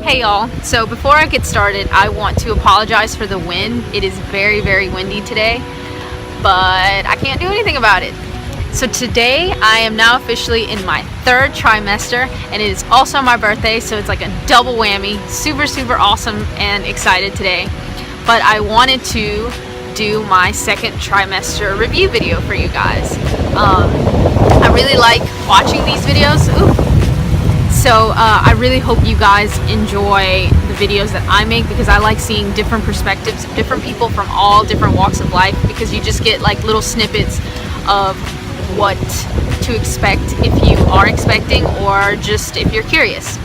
Hey y'all, so before I get started, I want to apologize for the wind. It is very, very windy today, but I can't do anything about it. So today I am now officially in my third trimester, and it is also my birthday, so it's like a double whammy. Super, super awesome and excited today. But I wanted to do my second trimester review video for you guys. I really like watching these videos. So I really hope you guys enjoy the videos that I make, because I like seeing different perspectives of different people from all different walks of life, because you just get like little snippets of what to expect if you are expecting, or just if you're curious.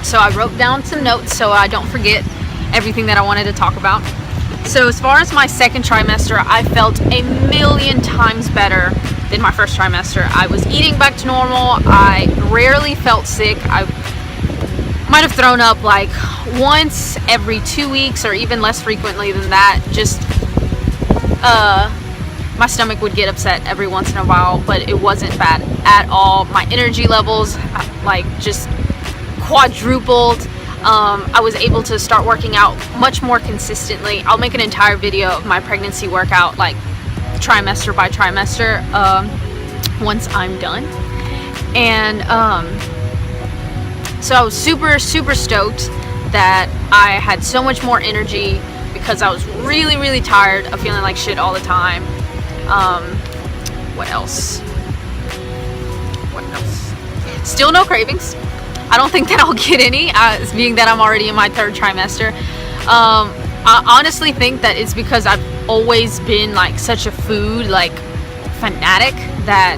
So I wrote down some notes so I don't forget everything that I wanted to talk about. So as far as my second trimester, I felt a million times better than my first trimester. I was eating back to normal. I rarely felt sick. I might have thrown up like once every 2 weeks, or even less frequently than that. Just my stomach would get upset every once in a while, but it wasn't bad at all. My energy levels like just quadrupled. I was able to start working out much more consistently. I'll make an entire video of my pregnancy workout, like trimester by trimester, once I'm done. And so I was super, super stoked that I had so much more energy, because I was really, really tired of feeling like shit all the time. What else? Still no cravings. I don't think that I'll get any, being that I'm already in my third trimester. I honestly think that it's because I've always been like such a food like fanatic that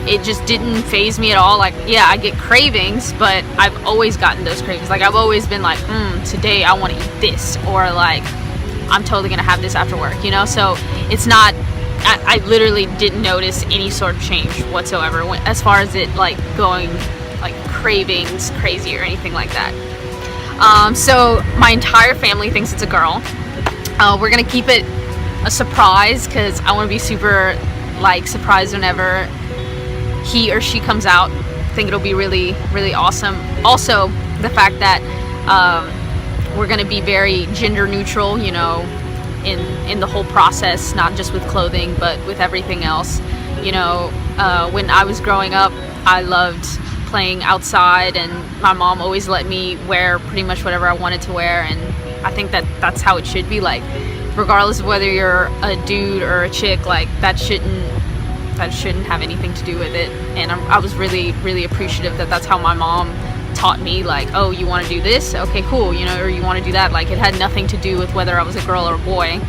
it just didn't faze me at all. Like, yeah, I get cravings, but I've always gotten those cravings. Like, I've always been like, today I want to eat this, or like, I'm totally gonna have this after work, you know? So it's not, I literally didn't notice any sort of change whatsoever as far as it like going like cravings crazy or anything like that. So my entire family thinks it's a girl. We're gonna keep it a surprise, because I want to be super like surprised whenever he or she comes out. I think it'll be really, really awesome. Also, the fact that we're gonna be very gender neutral, you know, in the whole process, not just with clothing but with everything else. You know, when I was growing up, I loved playing outside, and my mom always let me wear pretty much whatever I wanted to wear, and I think that that's how it should be. Like, regardless of whether you're a dude or a chick, like that shouldn't have anything to do with it. And I was really, really appreciative that that's how my mom taught me, like, oh, you want to do this? Okay, cool, you know, or you want to do that. Like, it had nothing to do with whether I was a girl or a boy.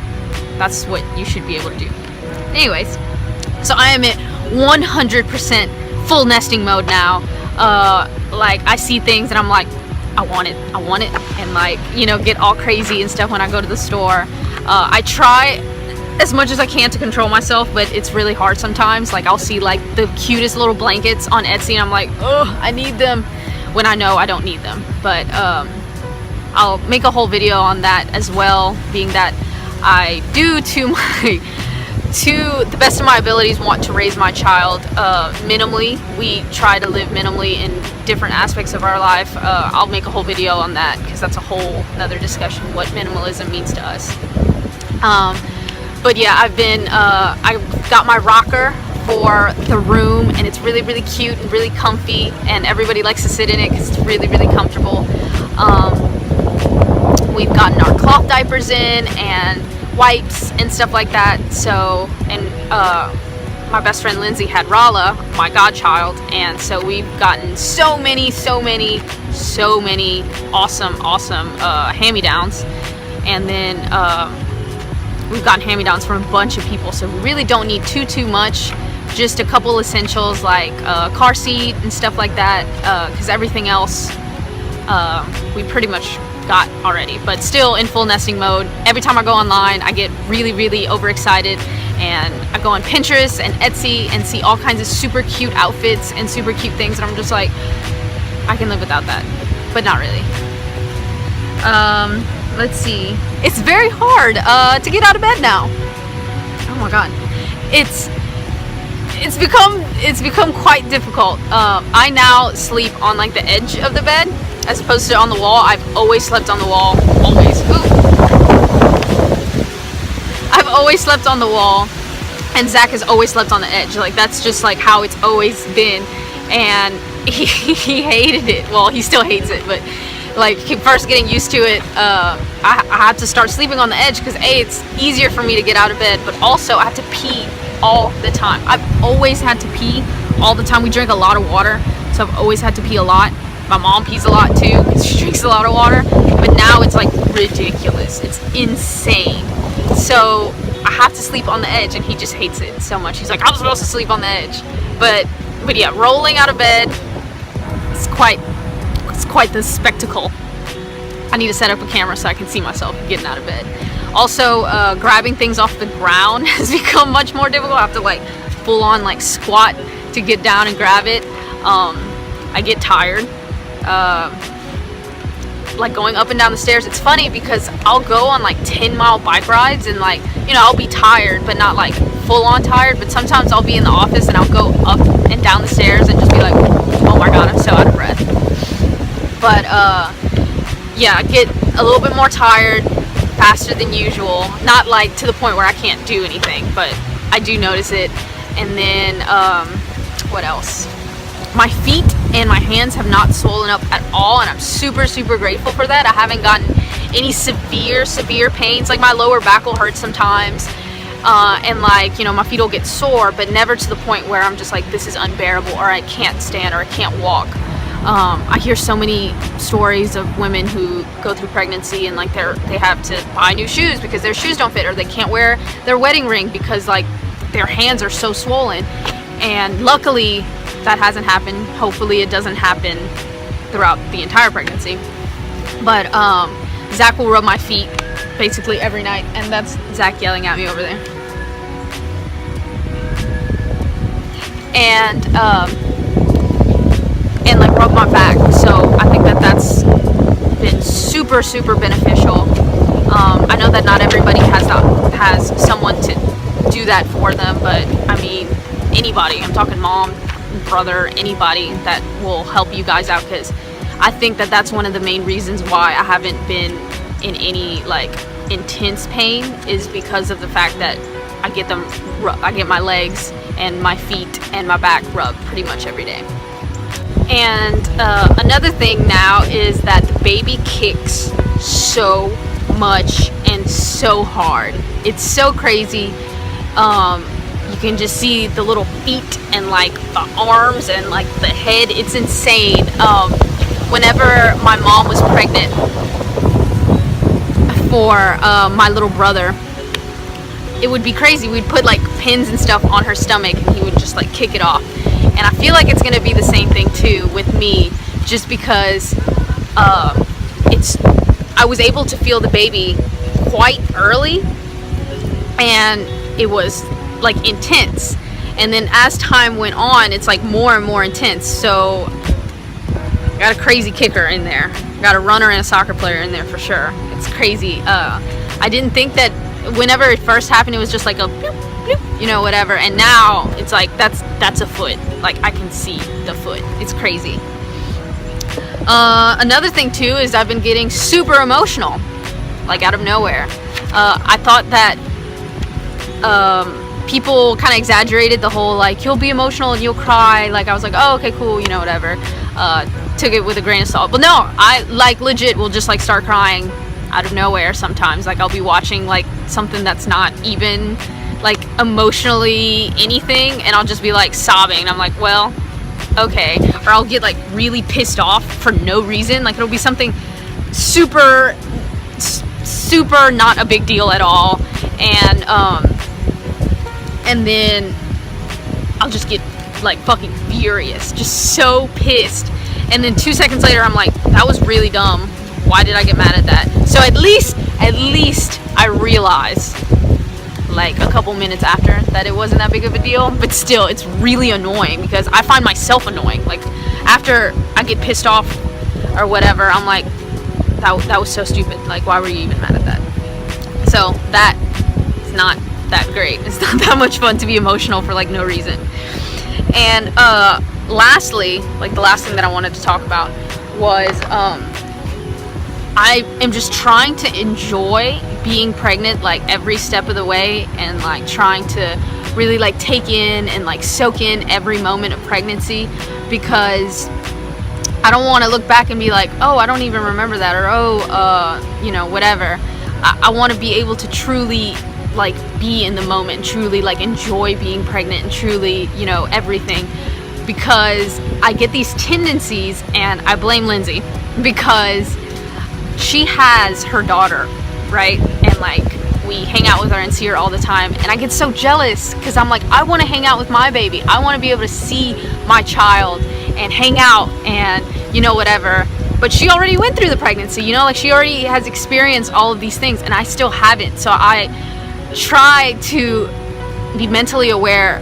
That's what you should be able to do. Anyways, so I am at 100% full nesting mode now. Like, I see things and I'm like, I want it, and like, you know, get all crazy and stuff when I go to the store. I try as much as I can to control myself, but it's really hard sometimes. Like, I'll see like the cutest little blankets on Etsy and I'm like, oh, I need them, when I know I don't need them. But I'll make a whole video on that as well, being that I do, to the best of my abilities, want to raise my child minimally. We try to live minimally in different aspects of our life. I'll make a whole video on that, because that's a whole another discussion, what minimalism means to us. But yeah, I got my rocker for the room, and it's really, really cute and really comfy, and everybody likes to sit in it because it's really, really comfortable. We've gotten our cloth diapers in, and wipes and stuff like that. So, and my best friend Lindsay had Rala, my godchild, and so we've gotten so many awesome hand-me-downs. And then we've gotten hand-me-downs from a bunch of people, so we really don't need too much. Just a couple essentials like car seat and stuff like that, because everything else we pretty much got already. But still in full nesting mode. Every time I go online, I get really, really overexcited, and I go on Pinterest and Etsy and see all kinds of super cute outfits and super cute things, and I'm just like, I can live without that, but not really. Let's see. It's very hard to get out of bed now. Oh my god. it's become quite difficult. I now sleep on like the edge of the bed as opposed to on the wall. I've always slept on the wall, always. I've always slept on the wall, and Zach has always slept on the edge. Like that's just like how it's always been, and he hated it. Well, he still hates it, but like first getting used to it, I have to start sleeping on the edge because it's easier for me to get out of bed, but also I have to pee all the time. I've always had to pee all the time. We drink a lot of water, so I've always had to pee a lot. My mom pees a lot too because she drinks a lot of water, but now it's like ridiculous. It's insane. So I have to sleep on the edge, and he just hates it so much. He's like, I'm supposed to sleep on the edge. But yeah, rolling out of bed, it's quite the spectacle. I need to set up a camera so I can see myself getting out of bed. Also, grabbing things off the ground has become much more difficult. I have to like full on like squat to get down and grab it. I get tired. Like going up and down the stairs. It's funny because I'll go on like 10-mile bike rides and like, you know, I'll be tired but not like full on tired, but sometimes I'll be in the office and I'll go up and down the stairs and just be like, oh my god, I'm so out of breath. But yeah, I get a little bit more tired faster than usual. Not like to the point where I can't do anything, but I do notice it. And then what else? My feet and my hands have not swollen up at all, and I'm super grateful for that. I haven't gotten any severe pains. Like my lower back will hurt sometimes, and like, you know, my feet will get sore, but never to the point where I'm just like, this is unbearable, or I can't stand, or I can't walk. I hear so many stories of women who go through pregnancy and like they have to buy new shoes because their shoes don't fit, or they can't wear their wedding ring because like their hands are so swollen. And luckily that hasn't happened. Hopefully it doesn't happen throughout the entire pregnancy. But Zach will rub my feet basically every night, and that's Zach yelling at me over there. And like rub my back. So I think that's been super beneficial. I know that not everybody has someone to do that for them, but I mean anybody. I'm talking mom, brother, anybody that will help you guys out, because I think that's one of the main reasons why I haven't been in any like intense pain, is because of the fact that I get my legs and my feet and my back rubbed pretty much every day. And another thing now is that the baby kicks so much and so hard. It's so crazy. You can just see the little feet and like the arms and like the head. It's insane. Whenever my mom was pregnant for my little brother, it would be crazy. We'd put like pins and stuff on her stomach and he would just like kick it off. And I feel like it's gonna be the same thing too with me, just because I was able to feel the baby quite early, and it was like intense. And then as time went on, it's like more and more intense. So got a crazy kicker in there, got a runner and a soccer player in there for sure. It's crazy. I didn't think that whenever it first happened it was just like a bloop, bloop, you know, whatever, and now it's like that's a foot. Like I can see the foot. It's crazy. Another thing too is I've been getting super emotional, like out of nowhere. I thought that people kind of exaggerated the whole like you'll be emotional and you'll cry. Like I was like, oh okay, cool, you know, whatever. Took it with a grain of salt. But no, I like legit will just like start crying out of nowhere sometimes. Like I'll be watching like something that's not even like emotionally anything, and I'll just be like sobbing, and I'm like, well, okay. Or I'll get like really pissed off for no reason. Like it'll be something super not a big deal at all, and then I'll just get like fucking furious, just so pissed. And then 2 seconds later I'm like, that was really dumb. Why did I get mad at that? So at least I realized like a couple minutes after that it wasn't that big of a deal. But still, it's really annoying because I find myself annoying. Like after I get pissed off or whatever, I'm like, that was so stupid. Like why were you even mad at that? So that is not that great. It's not that much fun to be emotional for like no reason. And lastly, like the last thing that I wanted to talk about was I am just trying to enjoy being pregnant like every step of the way, and like trying to really like take in and like soak in every moment of pregnancy, because I don't want to look back and be like, oh, I don't even remember that, or oh, you know, whatever. I want to be able to truly like be in the moment and truly like enjoy being pregnant and truly, you know, everything, because I get these tendencies, and I blame Lindsay because she has her daughter, right? And like we hang out with her and see her all the time, and I get so jealous because I'm like, I want to hang out with my baby. I want to be able to see my child and hang out and, you know, whatever. But she already went through the pregnancy, you know, like she already has experienced all of these things, and I still haven't. So I try to be mentally aware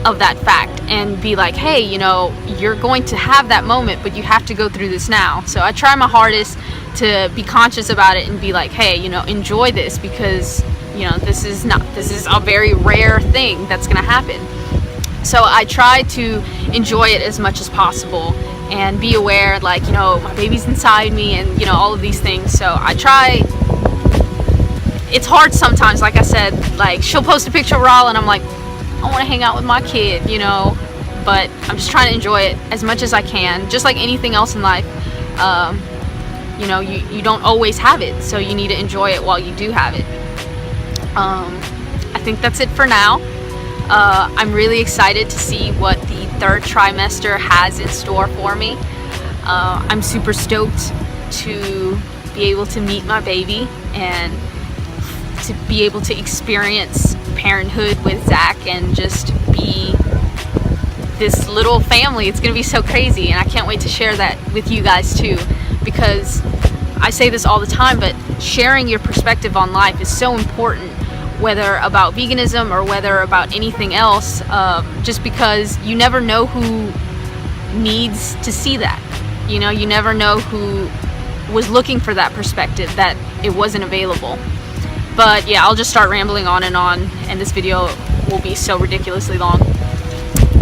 of that fact and be like, hey, you know, you're going to have that moment, but you have to go through this now. So I try my hardest to be conscious about it and be like, hey, you know, enjoy this, because, you know, this is a very rare thing that's gonna happen. So I try to enjoy it as much as possible and be aware, like, you know, my baby's inside me and, you know, all of these things. So I try. It's hard sometimes, like I said, like she'll post a picture of Raw and I'm like, I want to hang out with my kid, you know, but I'm just trying to enjoy it as much as I can, just like anything else in life. You know, you don't always have it, so you need to enjoy it while you do have it. I think that's it for now. I'm really excited to see what the third trimester has in store for me. I'm super stoked to be able to meet my baby and to be able to experience parenthood with Zach and just be this little family. It's gonna be so crazy, and I can't wait to share that with you guys too, because I say this all the time, but sharing your perspective on life is so important, whether about veganism or whether about anything else, just because you never know who needs to see that. You know, you never know who was looking for that perspective, that it wasn't available. But yeah, I'll just start rambling on, and this video will be so ridiculously long.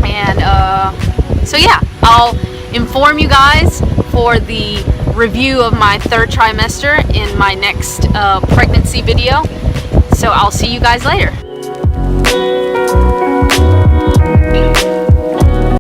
And so yeah, I'll inform you guys for the review of my third trimester in my next pregnancy video. So I'll see you guys later.